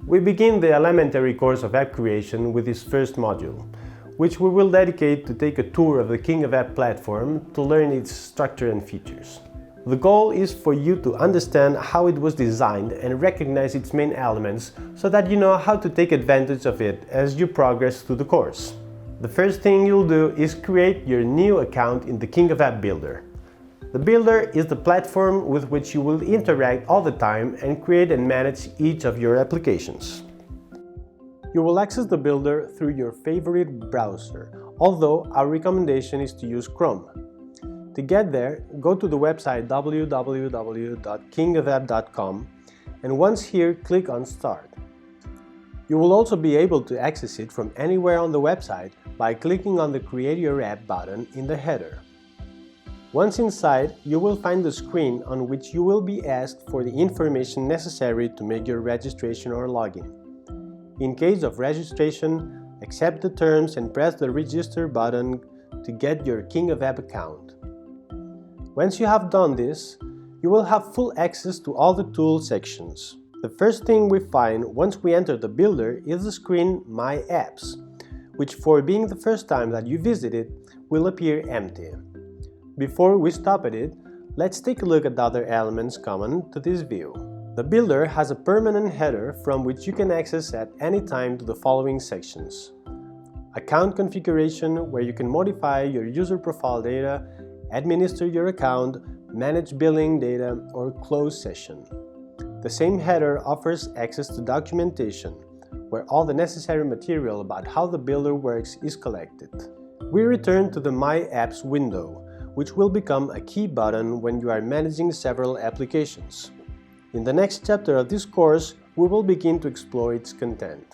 We begin the elementary course of app creation with this first module, which we will dedicate to take a tour of the King of App platform to learn its structure and features. The goal is for you to understand how it was designed and recognize its main elements so that you know how to take advantage of it as you progress through the course. The first thing you'll do is create your new account in the King of App Builder. The Builder is the platform with which you will interact all the time and create and manage each of your applications. You will access the Builder through your favorite browser, although our recommendation is to use Chrome. To get there, go to the website www.kingofapp.com and once here, click on Start. You will also be able to access it from anywhere on the website by clicking on the Create Your App button in the header. Once inside, you will find the screen on which you will be asked for the information necessary to make your registration or login. In case of registration, accept the terms and press the Register button to get your King of App account. Once you have done this, you will have full access to all the tool sections. The first thing we find once we enter the Builder is the screen My Apps, which for being the first time that you visit it, will appear empty. Before we stop at it, let's take a look at the other elements common to this view. The Builder has a permanent header from which you can access at any time to the following sections. Account configuration, where you can modify your user profile data, administer your account, manage billing data, or close session. The same header offers access to documentation, where all the necessary material about how the Builder works is collected. We return to the My Apps window, which will become a key button when you are managing several applications. In the next chapter of this course, we will begin to explore its content.